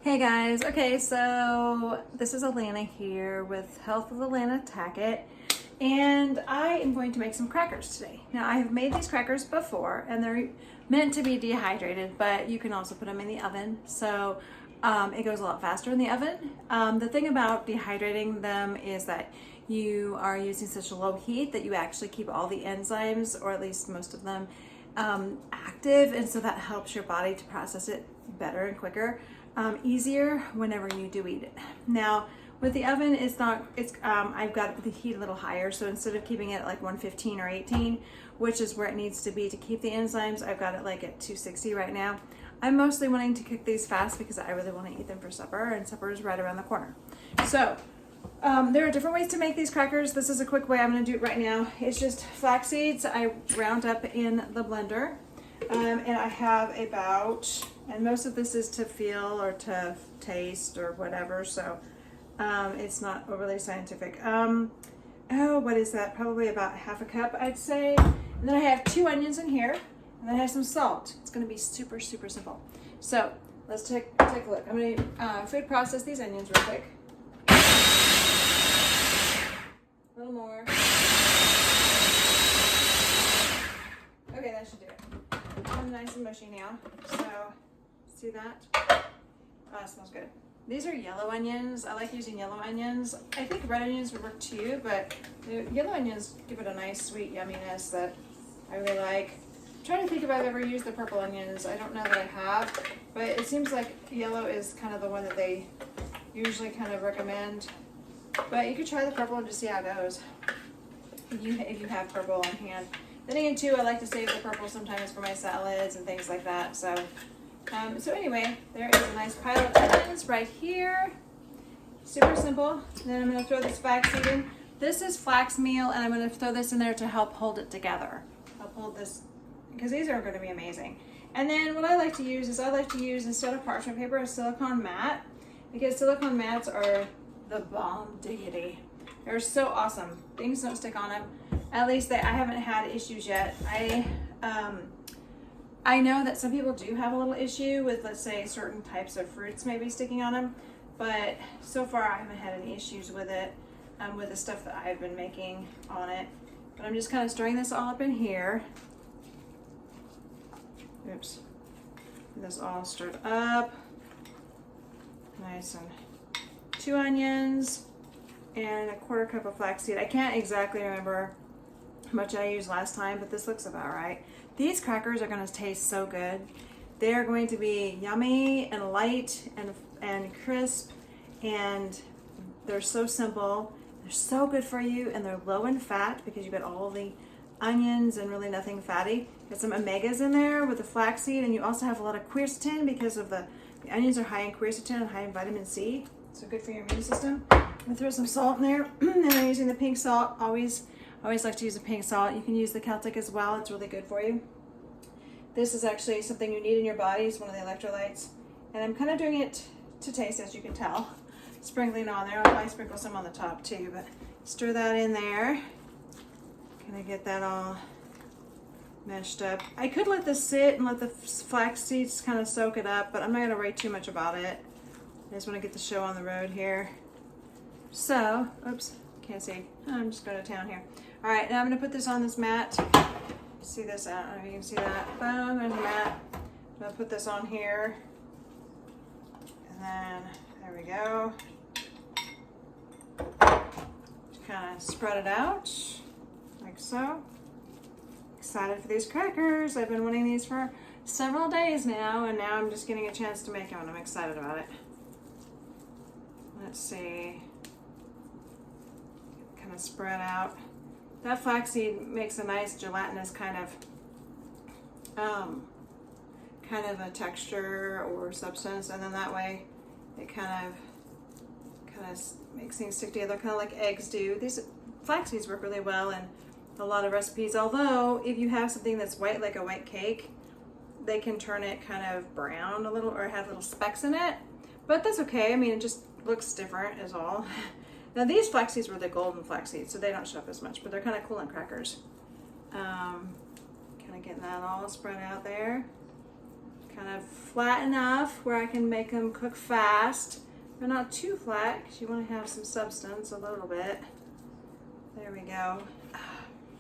Hey guys, okay, so this is Alana here with Health with Alana Tackett, and I am going to make some crackers today. Now, I have made these crackers before, and they're meant to be dehydrated, but you can also put them in the oven, so it goes a lot faster in the oven. The thing about dehydrating them is that you are using such a low heat that you actually keep all the enzymes, or at least most of them, active, and so that helps your body to process it better and quicker. Easier whenever you do eat it. Now with the oven, I've got the heat a little higher, so instead of keeping it at like 115 or 18, which is where it needs to be to keep the enzymes, I've got it like at 260 right now. I'm mostly wanting to cook these fast because I really want to eat them for supper, and supper is right around the corner. So there are different ways to make these crackers. This is a quick way. I'm going to do it right now. It's just flax seeds I ground up in the blender. And I have about, and most of this is to feel or to taste or whatever, so it's not overly scientific. What is that? Probably about half a cup, I'd say. And then I have 2 onions in here, and then I have some salt. It's going to be super, super simple. So let's take a look. I'm going to food process these onions real quick. A little more. Okay, that should do it. I'm nice and mushy now, so see that? Oh, it smells good. These are yellow onions. I like using yellow onions. I think red onions would work too, but the yellow onions give it a nice sweet yumminess that I really like. I'm trying to think if I've ever used the purple onions. I don't know that I have, but it seems like yellow is kind of the one that they usually kind of recommend. But you could try the purple and just see how it goes if you have purple on hand. Then again too, I like to save the purple sometimes for my salads and things like that. So anyway, there is a nice pile of onions right here. Super simple. And then I'm going to throw this flax seed in. This is flax meal, and I'm going to throw this in there to help hold it together. Help hold this, because these are going to be amazing. And then what I like to use is instead of parchment paper, a silicone mat, because silicone mats are the bomb diggity. They're so awesome. Things don't stick on them. At least I haven't had issues yet. I know that some people do have a little issue with, let's say, certain types of fruits maybe sticking on them, but so far I haven't had any issues with it, with the stuff that I've been making on it. But I'm just kind of stirring this all up in here. Oops. This all stirred up. Nice, and 2 onions and a 1/4 cup of flaxseed. I can't exactly remember how much I used last time, but this looks about right. These crackers are going to taste so good. They're going to be yummy and light and crisp, and they're so simple. They're so good for you, and they're low in fat because you've got all the onions and really nothing fatty. Got some omegas in there with the flaxseed, and you also have a lot of quercetin because of the onions are high in quercetin and high in vitamin C. So good for your immune system. I'm gonna throw some salt in there, and I'm using the pink salt. Always like to use the pink salt. You can use the Celtic as well. It's really good for you. This is actually something you need in your body. It's one of the electrolytes. And I'm kind of doing it to taste, as you can tell. Sprinkling on there. I'll probably sprinkle some on the top too, but stir that in there. Kind of get that all meshed up. I could let this sit and let the flax seeds kind of soak it up, but I'm not going to worry too much about it. I just want to get the show on the road here. So, oops, can't see. I'm just going to town here. All right, now I'm going to put this on this mat. See this? I don't know if you can see that. Boom, there's the mat. I'm going to put this on here. And then, there we go. Just kind of spread it out, like so. Excited for these crackers. I've been wanting these for several days now, and now I'm just getting a chance to make them, and I'm excited about it. Let's see. Kind of spread out. That flaxseed makes a nice gelatinous kind of a texture or substance, and then that way it kind of makes things stick together, kind of like eggs do. These flax seeds work really well in a lot of recipes, although if you have something that's white like a white cake, they can turn it kind of brown a little or have little specks in it, but that's okay. I mean, it just looks different is all. Now these flax seeds were the golden flax seeds, so they don't show up as much, but they're kind of cool in crackers. Kind of getting that all spread out there. kind of flat enough where I can make them cook fast, but not too flat because you want to have some substance a little bit. There we go. I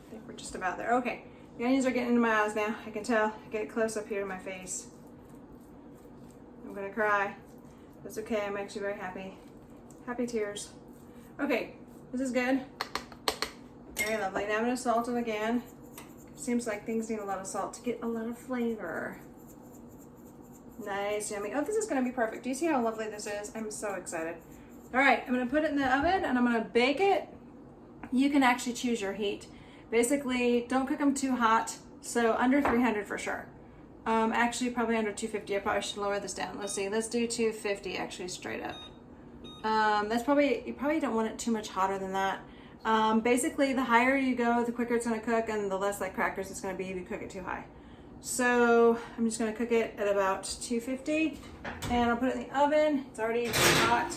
think we're just about there. Okay, the onions are getting into my eyes now. I can tell. Get close up here to my face. I'm gonna cry. That's okay. I'm actually very happy. Happy tears. Okay, this is good. Very lovely. Now I'm gonna salt it again. Seems like things need a lot of salt to get a lot of flavor. Nice, yummy. Oh, this is gonna be perfect. Do you see how lovely this is? I'm so excited. All right, I'm gonna put it in the oven and I'm gonna bake it. You can actually choose your heat. Basically, don't cook them too hot. So under 300 for sure. Actually, probably under 250. I probably should lower this down. Let's see. Let's do 250 actually straight up. That's probably, you probably don't want it too much hotter than that. Basically, the higher you go, the quicker it's going to cook, and the less like crackers it's going to be if you cook it too high. So I'm just going to cook it at about 250, and I'll put it in the oven. It's already hot,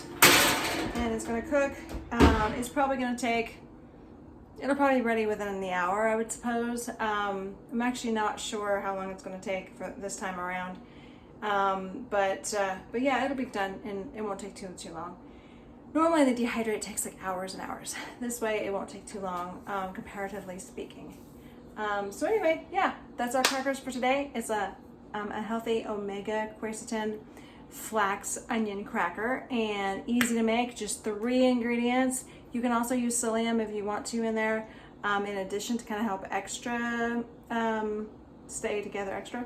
and it's going to cook. It's probably going to take, it'll probably be ready within the hour, I would suppose. I'm actually not sure how long it's going to take for this time around. But yeah, it'll be done, and it won't take too long. Normally the dehydrate takes like hours and hours. This way it won't take too long, comparatively speaking. So anyway, yeah, that's our crackers for today. It's a healthy omega quercetin flax onion cracker, and easy to make, just 3 ingredients. You can also use psyllium if you want to in there, in addition to kind of help extra, stay together extra.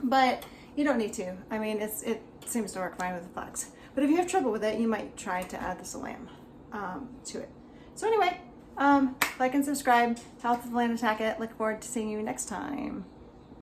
But you don't need to. I mean, it seems to work fine with the flax. But if you have trouble with it, you might try to add the psyllium to it. So anyway, like and subscribe. Health of Land Attack It. Look forward to seeing you next time.